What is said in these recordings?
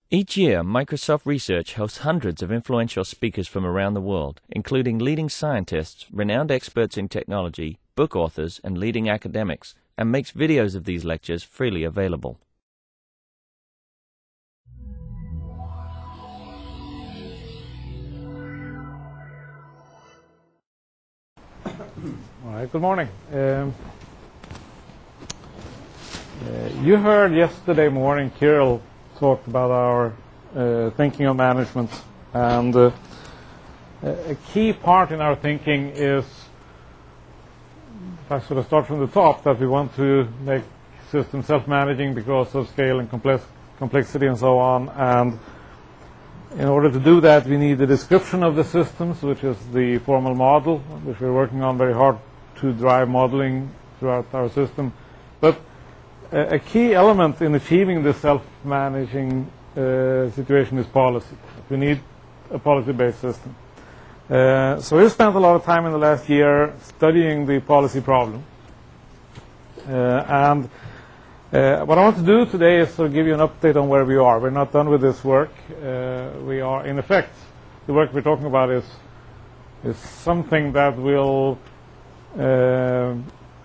Each year, Microsoft Research hosts hundreds of influential speakers from around the world, including leading scientists, renowned experts in technology, book authors, and leading academics, and makes videos of these lectures freely available. All right, good morning. You heard yesterday morning Kirill talked about our thinking of management, and a key part in our thinking is, if I sort of start from the top, that we want to make systems self-managing because of scale and complexity and so on. And in order to do that, we need a description of the systems, which is the formal model, which we're working on very hard to drive modeling throughout our system. But a key element in achieving this self-managing situation is policy. We need a policy-based system. So we've spent a lot of time in the last year studying the policy problem. And what I want to do today is sort of give you an update on where we are. We're not done with this work. We are, in effect, the work we're talking about is something that will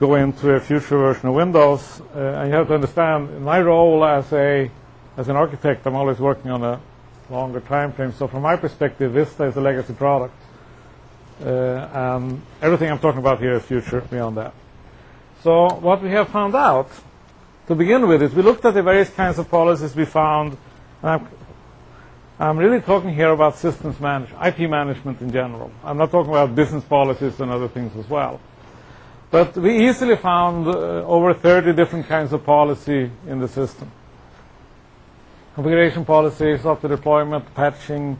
go into a future version of Windows. And you have to understand, in my role as an architect, I'm always working on a longer time frame. So from my perspective, Vista is a legacy product. And everything I'm talking about here is future beyond that. So what we have found out, to begin with, is we looked at the various kinds of policies we found. And I'm really talking here about systems management, IT management in general. I'm not talking about business policies and other things as well. But we easily found over 30 different kinds of policy in the system. Configuration policy, software deployment, patching,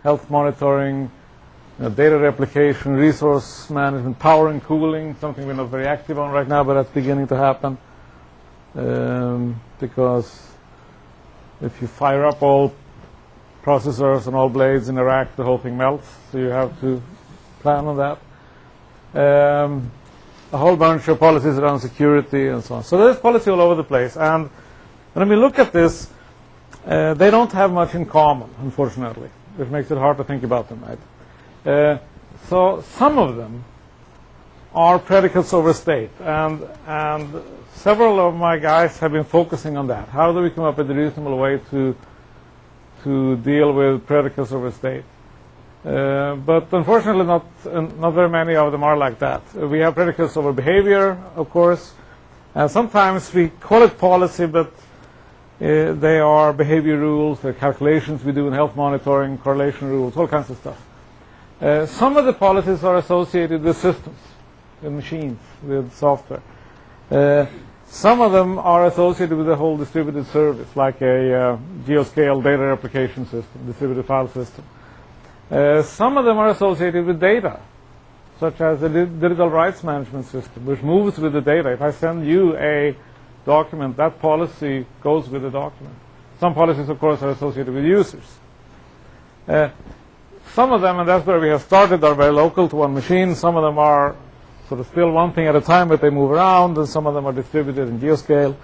health monitoring, data replication, resource management, power and cooling, something we're not very active on right now, but that's beginning to happen. Because if you fire up all processors and all blades in a rack, the whole thing melts. So you have to plan on that. A whole bunch of policies around security and so on. So there's policy all over the place. And when we look at this, they don't have much in common, unfortunately, which makes it hard to think about them, right? So some of them are predicates over state. And several of my guys have been focusing on that. How do we come up with a reasonable way to deal with predicates over state? But unfortunately, not very many of them are like that. We have predicates over behavior, of course, and sometimes we call it policy, but they are behavior rules, they're calculations we do in health monitoring, correlation rules, all kinds of stuff. Some of the policies are associated with systems, with machines, with software. Some of them are associated with the whole distributed service, like a geoscale data replication system, distributed file system. Some of them are associated with data, such as the digital rights management system, which moves with the data. If I send you a document, that policy goes with the document. Some policies, of course, are associated with users. Some of them, and that's where we have started, are very local to one machine. Some of them are sort of still one thing at a time, but they move around, and some of them are distributed in geoscale.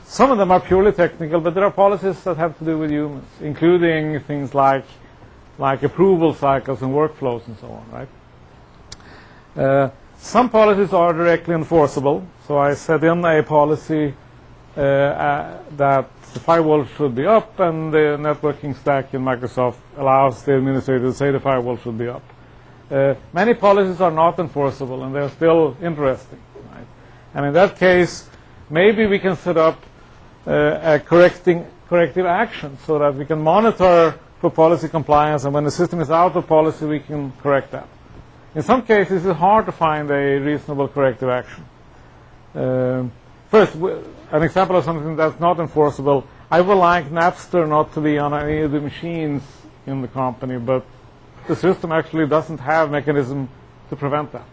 Some of them are purely technical, but there are policies that have to do with humans, including things like approval cycles and workflows and so on, right? Some policies are directly enforceable. So I set in a policy that the firewall should be up, and the networking stack in Microsoft allows the administrator to say the firewall should be up. Many policies are not enforceable, and they're still interesting, right? And in that case, maybe we can set up a corrective action so that we can monitor for policy compliance, and when the system is out of policy, we can correct that. In some cases, it's hard to find a reasonable corrective action. First, an example of something that's not enforceable. I would like Napster not to be on any of the machines in the company, but the system actually doesn't have mechanism to prevent that.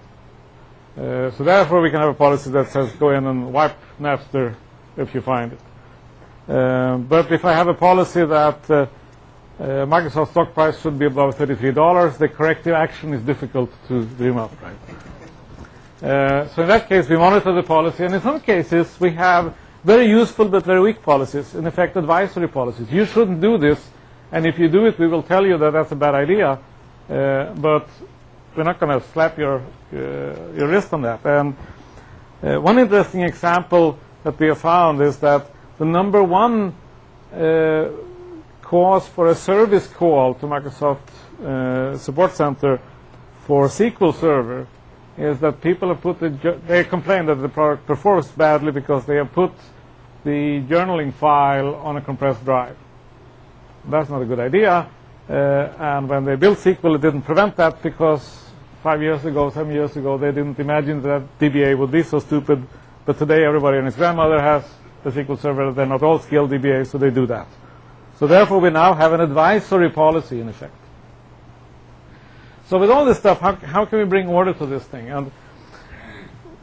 So therefore, we can have a policy that says go in and wipe Napster if you find it. But if I have a policy that Microsoft stock price should be above $33, the corrective action is difficult to dream up, right? So in that case, we monitor the policy, and in some cases, we have very useful but very weak policies, in effect advisory policies. You shouldn't do this, and if you do it, we will tell you that that's a bad idea, but we're not going to slap your wrist on that. And one interesting example that we have found is that the number one cause for a service call to Microsoft Support Center for SQL Server is that people have put they complain that the product performs badly because they have put the journaling file on a compressed drive. That's not a good idea. And when they built SQL, it didn't prevent that because 5 years ago, 7 years ago, they didn't imagine that DBA would be so stupid. But today, everybody and his grandmother has the SQL Server. They're not all skilled DBAs, so they do that. So therefore, we now have an advisory policy in effect. So with all this stuff, how can we bring order to this thing? And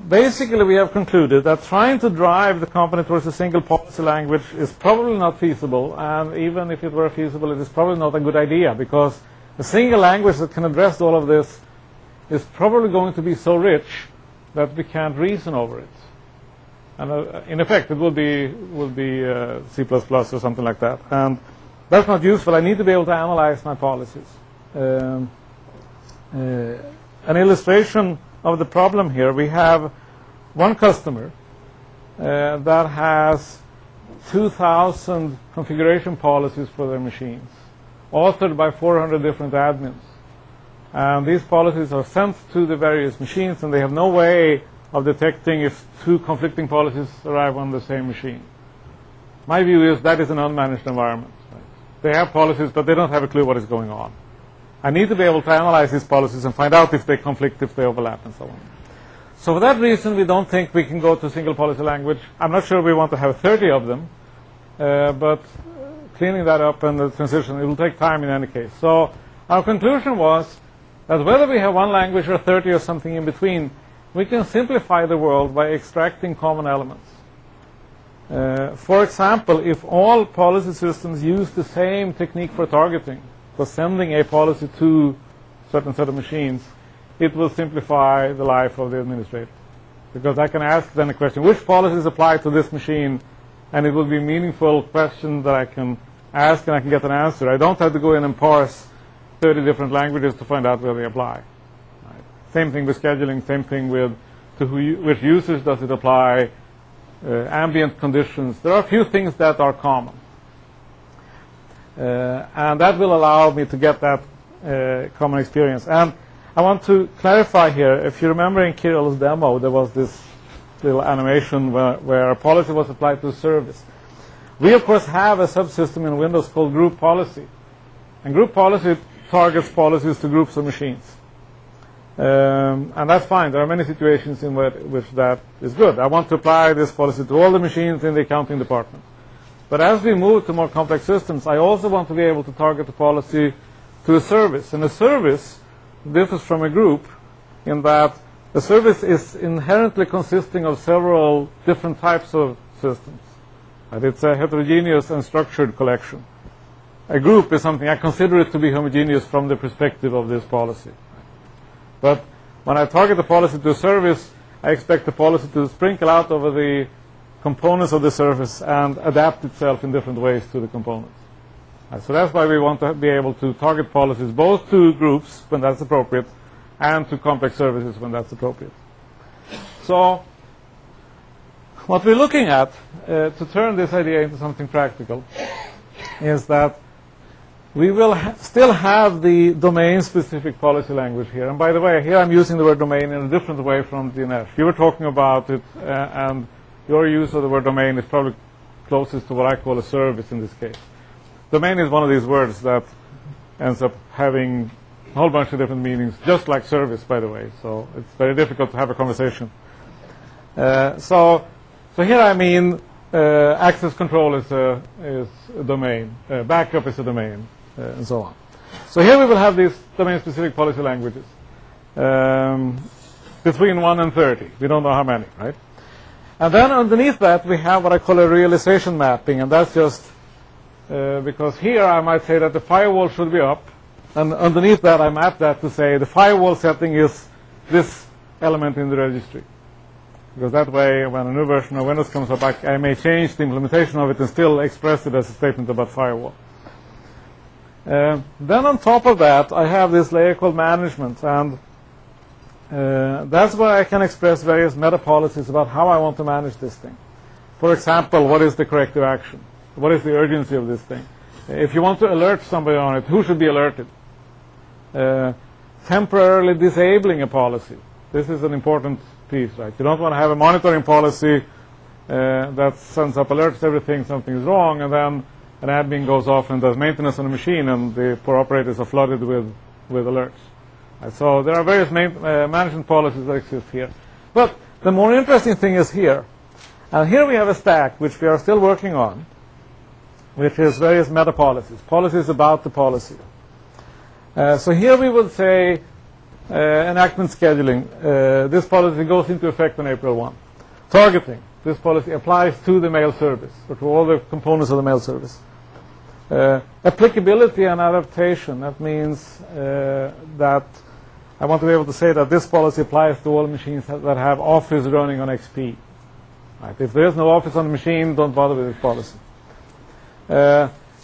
basically, we have concluded that trying to drive the company towards a single policy language is probably not feasible. And even if it were feasible, it is probably not a good idea, because a single language that can address all of this is probably going to be so rich that we can't reason over it. And in effect, it will be C++ or something like that. And that's not useful. I need to be able to analyze my policies. An illustration of the problem here, we have one customer that has 2,000 configuration policies for their machines, authored by 400 different admins. And these policies are sent to the various machines, and they have no way of detecting if two conflicting policies arrive on the same machine. My view is that is an unmanaged environment. Right? They have policies, but they don't have a clue what is going on. I need to be able to analyze these policies and find out if they conflict, if they overlap, and so on. So for that reason, we don't think we can go to single policy language. I'm not sure we want to have 30 of them, but cleaning that up and the transition, it will take time in any case. So our conclusion was that whether we have one language or 30 or something in between, we can simplify the world by extracting common elements. For example, if all policy systems use the same technique for targeting, for sending a policy to a certain set of machines, it will simplify the life of the administrator. Because I can ask then a question, which policies apply to this machine? And it will be a meaningful question that I can ask and I can get an answer. I don't have to go in and parse 30 different languages to find out where they apply. Right? Same thing with scheduling, same thing with to which users does it apply, ambient conditions. There are a few things that are common. And that will allow me to get that common experience. And I want to clarify here, if you remember in Kirill's demo, there was this little animation where a policy was applied to a service. We, of course, have a subsystem in Windows called group policy. And group policy targets policies to groups of machines. And that's fine. There are many situations in which that is good. I want to apply this policy to all the machines in the accounting department. But as we move to more complex systems, I also want to be able to target the policy to a service. And a service differs from a group in that a service is inherently consisting of several different types of systems. And it's a heterogeneous and structured collection. A group is something I consider it to be homogeneous from the perspective of this policy. But when I target the policy to a service, I expect the policy to sprinkle out over the components of the service and adapt itself in different ways to the components. So that's why we want to be able to target policies both to groups when that's appropriate and to complex services when that's appropriate. So what we're looking at to turn this idea into something practical is that we will still have the domain-specific policy language here. And by the way, here I'm using the word domain in a different way from DNF. You were talking about it, and your use of the word domain is probably closest to what I call a service in this case. Domain is one of these words that ends up having a whole bunch of different meanings, just like service, by the way. So it's very difficult to have a conversation. So here I mean access control is a domain, backup is a domain, and so on. So here we will have these domain-specific policy languages between 1 and 30. We don't know how many, right? And then underneath that, we have what I call a realization mapping, and that's just because here I might say that the firewall should be up, and underneath that I map that to say the firewall setting is this element in the registry. because that way, when a new version of Windows comes up, I may change the implementation of it and still express it as a statement about firewall. Then on top of that, I have this layer called management, and that's where I can express various meta policies about how I want to manage this thing. For example, what is the corrective action? What is the urgency of this thing? If you want to alert somebody on it, who should be alerted? Temporarily disabling a policy. This is an important piece, right? You don't want to have a monitoring policy that sends up alerts everything something is wrong, and then an admin goes off and does maintenance on the machine, and the poor operators are flooded with alerts. So there are various management policies that exist here. But the more interesting thing is here. And here we have a stack which we are still working on, which is various meta policies, policies about the policy. So here we would say enactment scheduling. This policy goes into effect on April 1. Targeting. This policy applies to the mail service, or to all the components of the mail service. Applicability and adaptation. That means that I want to be able to say that this policy applies to all machines that have Office running on XP. Right? If there is no Office on the machine, don't bother with this policy.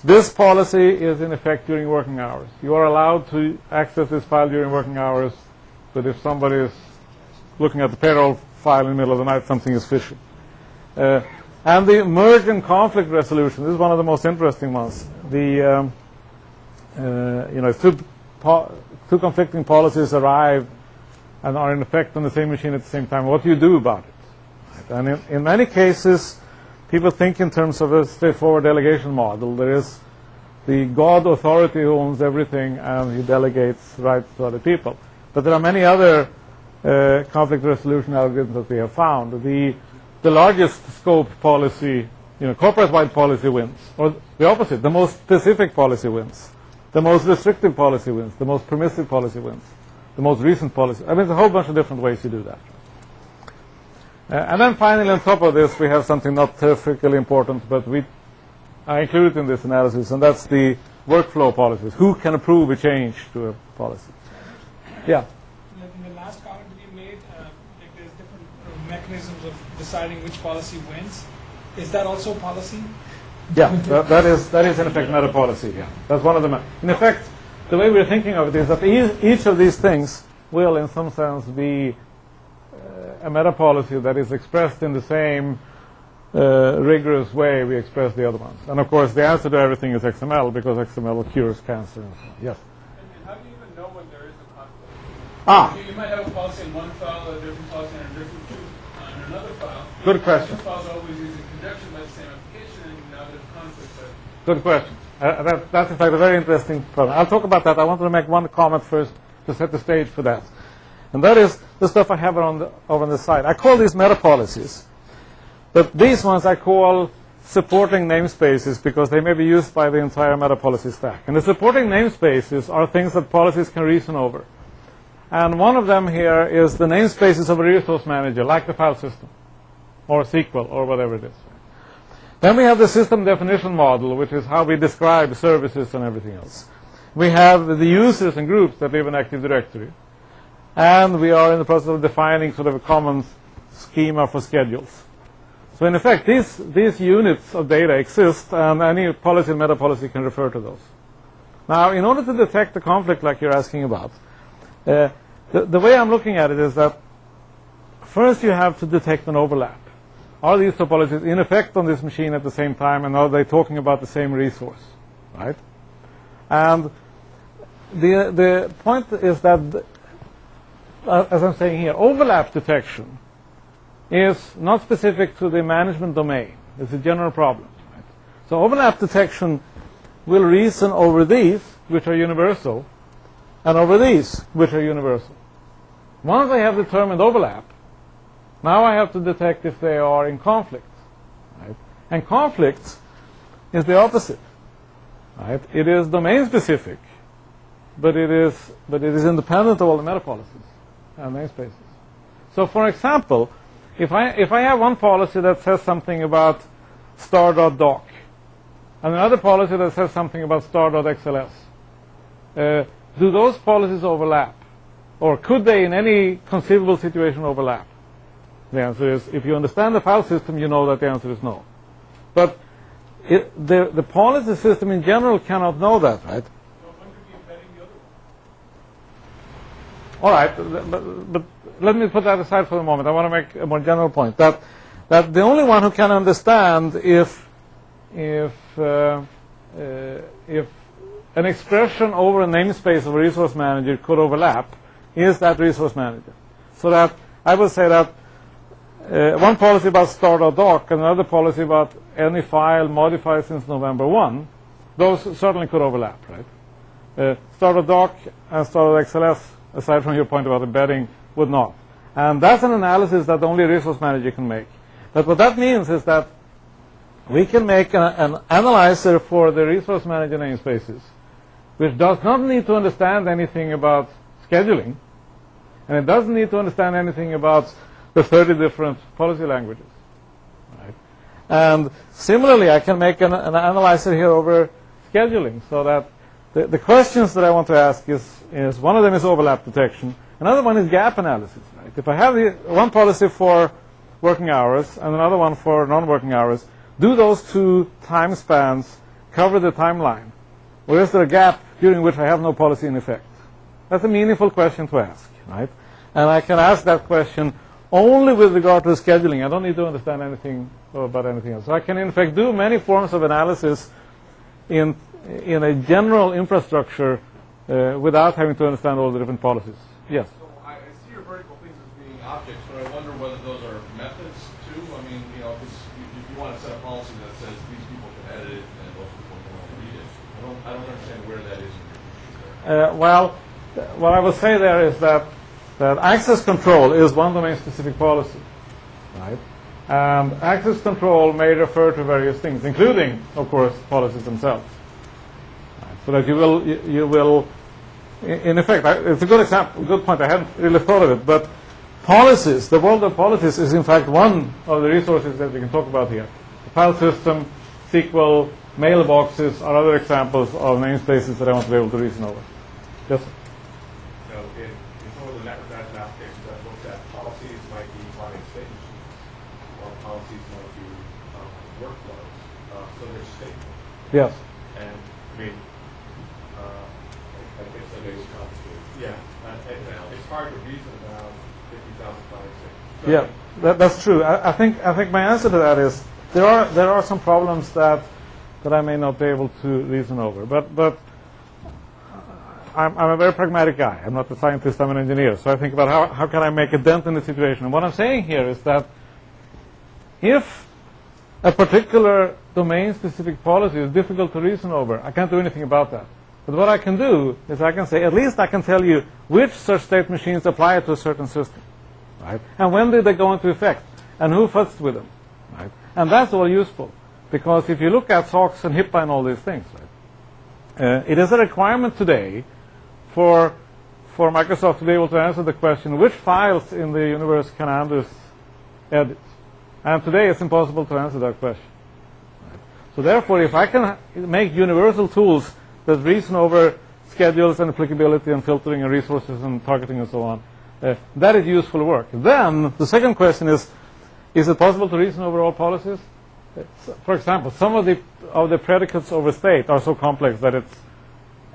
This policy is in effect during working hours. You are allowed to access this file during working hours, but if somebody is looking at the payroll file in the middle of the night, something is fishy. And the emergent conflict resolution, this is one of the most interesting ones. The if two conflicting policies arrive and are in effect on the same machine at the same time, what do you do about it? Right? And in many cases, people think in terms of a straightforward delegation model. There is the God authority who owns everything, and he delegates rights to other people. But there are many other conflict resolution algorithms that we have found. The largest scope policy, corporate-wide policy wins. Or the opposite, the most specific policy wins. The most restrictive policy wins. The most permissive policy wins. The most recent policy. I mean, there's a whole bunch of different ways to do that. And then finally, on top of this, we have something not terrifically important, but I included in this analysis, and that's the workflow policies. Who can approve a change to a policy? Yeah? Like in the last comment that you made, there's different mechanisms of deciding which policy wins. Is that also policy? Yeah, that is in effect meta policy. Yeah, that's one of them. In effect, the way we're thinking of it is that each of these things will, in some sense, be a meta policy that is expressed in the same rigorous way we express the other ones. And of course, the answer to everything is XML, because XML cures cancer and so on. Yes. And how do you even know when there is a conflict? You might have a policy in one file, a different policy in another file. Good question. Two files are always used in conjunction by the same application, and now there's conflict there. Good question. That's in fact a very interesting problem. I'll talk about that. I wanted to make one comment first to set the stage for that. And that is the stuff I have over on the side. I call these meta policies. But these ones I call supporting namespaces, because they may be used by the entire meta policy stack. And the supporting namespaces are things that policies can reason over. And one of them here is the namespaces of a resource manager, like the file system, or SQL, or whatever it is. Then we have the system definition model, which is how we describe services and everything else. We have the users and groups that live in Active Directory. And we are in the process of defining sort of a common schema for schedules. So in effect, these units of data exist, and any policy and meta policy can refer to those. Now, in order to detect the conflict like you're asking about, the way I'm looking at it is that first you have to detect an overlap. Are these topologies in effect on this machine at the same time, and are they talking about the same resource, right? And the point is that, as I'm saying here, overlap detection is not specific to the management domain. It's a general problem. Right? So overlap detection will reason over these, which are universal, and over these, which are universal. Once I have determined overlap, now I have to detect if they are in conflict. Right? And conflict is the opposite. Right? It is domain specific, but it is independent of all the meta policies and namespaces. So, for example, if I have one policy that says something about star.doc, and another policy that says something about star.xls, do those policies overlap? Or could they, in any conceivable situation, overlap? The answer is, if you understand the file system, you know that the answer is no. But the policy system in general cannot know that, right? So one could be embedding the other one. All right, but let me put that aside for a moment. I want to make a more general point that the only one who can understand if an expression over a namespace of a resource manager could overlap is that resource manager. So that I would say that one policy about start.doc and another policy about any file modified since November 1, those certainly could overlap, right? Start.doc and start.xls, aside from your point about embedding, would not. And that's an analysis that only a resource manager can make. But what that means is that we can make an analyzer for the resource manager namespaces, which does not need to understand anything about scheduling, and it doesn't need to understand anything about the 30 different policy languages. Right? And similarly, I can make an analyzer here over scheduling, so that the questions that I want to ask is one of them is overlap detection, another one is gap analysis. Right? If I have one policy for working hours and another one for non-working hours, do those two time spans cover the timeline? Or is there a gap during which I have no policy in effect? That's a meaningful question to ask, right? And I can ask that question only with regard to scheduling. I don't need to understand anything about anything else. So I can, in fact, do many forms of analysis in a general infrastructure without having to understand all the different policies. Yes? So I see your vertical things as being objects, but I wonder whether those are methods, too. I mean, you know, because if you want to set a policy that says these people can edit it and those people can only read it, I don't understand where that is in your Well, what I will say there is that access control is one domain-specific policy, right? And access control may refer to various things, including, of course, policies themselves. Right? So that you will, in effect, it's a good example, good point. I hadn't really thought of it, but policies, the world of policies is in fact one of the resources that we can talk about here. The file system, SQL, mailboxes are other examples of namespaces that I want to be able to reason over. Yes? So in some of the network applications that looked at policies might be running state machines, while policies might be workflows. So they're state. Yes. And I mean, I guess that is complicated. Yeah. It's hard to reason about 50,000 files. Yeah, that's true. I think my answer to that is there are some problems that I may not be able to reason over, but I'm a very pragmatic guy. I'm not a scientist, I'm an engineer. So I think about how can I make a dent in the situation. And what I'm saying here is that if a particular domain-specific policy is difficult to reason over, I can't do anything about that. But what I can do is I can say, at least I can tell you which such state machines apply to a certain system. Right? And when did they go into effect? And who futzed with them? Right? And that's all useful. Because if you look at SOX and HIPAA and all these things, right, it is a requirement today for Microsoft to be able to answer the question, which files in the universe can Anders edit? And today it's impossible to answer that question. Right? So therefore, if I can make universal tools that reason over schedules and applicability and filtering and resources and targeting and so on, that is useful work. Then the second question is it possible to reason over all policies? For example, some of the predicates over state are so complex that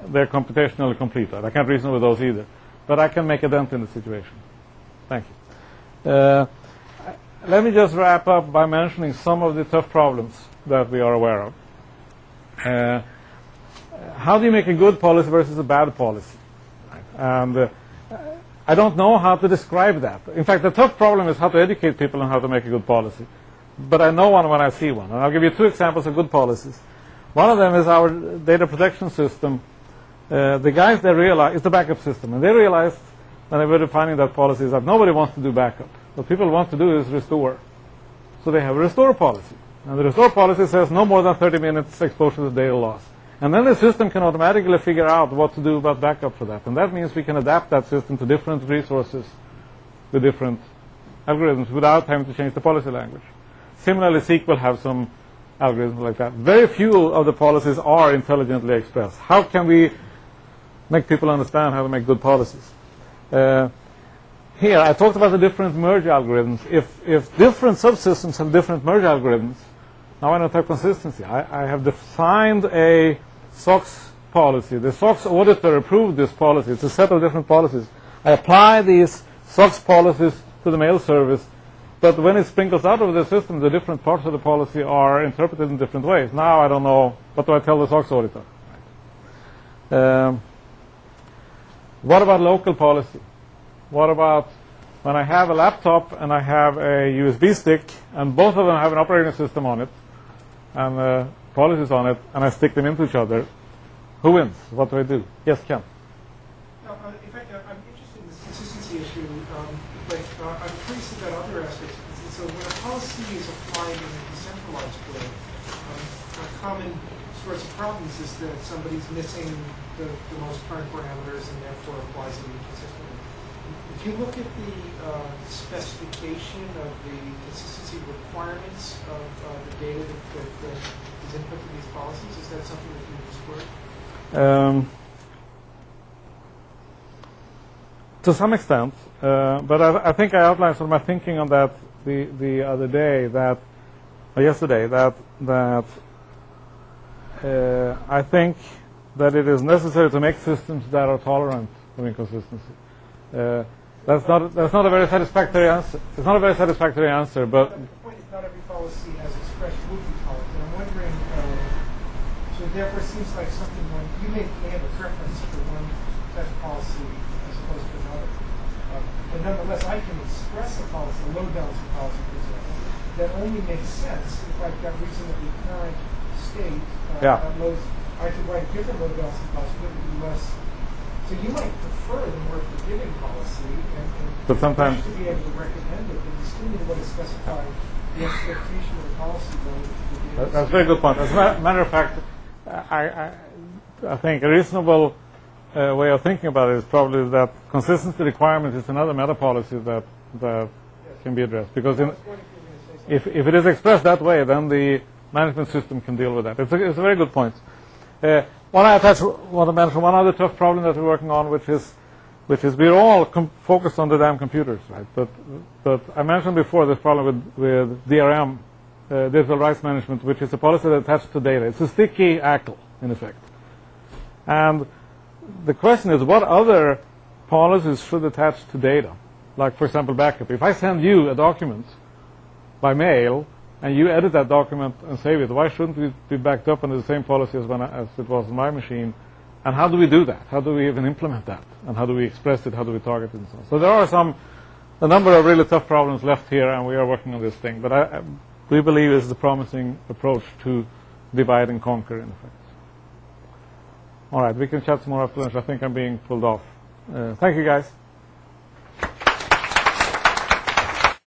they're computationally complete. Right? I can't reason over those either. But I can make a dent in the situation. Thank you. Let me just wrap up by mentioning some of the tough problems that we are aware of. How do you make a good policy versus a bad policy? Right? And I don't know how to describe that. In fact, the tough problem is how to educate people on how to make a good policy. But I know one when I see one. And I'll give you two examples of good policies. One of them is our data protection system. The guys, they realized, it's the backup system. And they realized when they were defining that policy is that nobody wants to do backup. What people want to do is restore. So they have a restore policy. And the restore policy says no more than 30 minutes exposure to data loss. And then the system can automatically figure out what to do about backup for that. And that means we can adapt that system to different resources with different algorithms without having to change the policy language. Similarly, SQL have some algorithms like that. Very few of the policies are intelligently expressed. How can we make people understand how to make good policies? here I talked about the different merge algorithms. If different subsystems have different merge algorithms, now I don't have consistency. I have defined a SOX policy. The SOX auditor approved this policy. It's a set of different policies. I apply these SOX policies to the mail service, but when it sprinkles out of the system, the different parts of the policy are interpreted in different ways. Now I don't know, what do I tell the SOX auditor? What about local policy? What about when I have a laptop and I have a USB stick and both of them have an operating system on it and policies on it, and I stick them into each other? Who wins? What do I do? Yes, Ken? In fact, I'm interested in this consistency issue, but I'm curious about other aspects. So when a policy is applied in a decentralized way, a common source of problems is that somebody's missing the most current parameters and therefore applies it inconsistently. If you look at the specification of the consistency requirements of the data that is input to these policies, is that something that you explore? To some extent, but I think I outlined some of my thinking on that the other day, or yesterday, that I think that it is necessary to make systems that are tolerant of inconsistency. That's not a very satisfactory answer. It's not a very satisfactory answer, but the point is not every policy as expressed would be tolerant. And I'm wondering, so therefore it seems like something when you may have a preference for one type of policy as opposed to another. But nonetheless, I can express a policy, a load balancing policy, for example, that only makes sense if I've got reasonably current state loads. I could write a different load balancing policy that would be less. So you might prefer the more forgiving policy, and but sometimes to be able to recommend it, but you still need to be able to specify the expectation of the policy relative to the data. That's a very good point. As a matter of fact, I think a reasonable way of thinking about it is probably that consistency requirement is another meta policy that can be addressed. Because if it is expressed that way, then the management system can deal with that. It's a very good point. Want to mention one other tough problem that we're working on, which is we're all focused on the damn computers, right? But I mentioned before this problem with DRM, digital rights management, which is a policy that attaches to data. It's a sticky ACL, in effect. And the question is, what other policies should attach to data? Like, for example, backup. If I send you a document by mail, and you edit that document and save it, why shouldn't it be backed up under the same policy as it was on my machine? And how do we do that? How do we even implement that? And how do we express it? How do we target it? And so on. So there are a number of really tough problems left here, and we are working on this thing. But we believe it's a promising approach to divide and conquer, in effect. All right, we can chat some more after lunch. I think I'm being pulled off. Thank you, guys.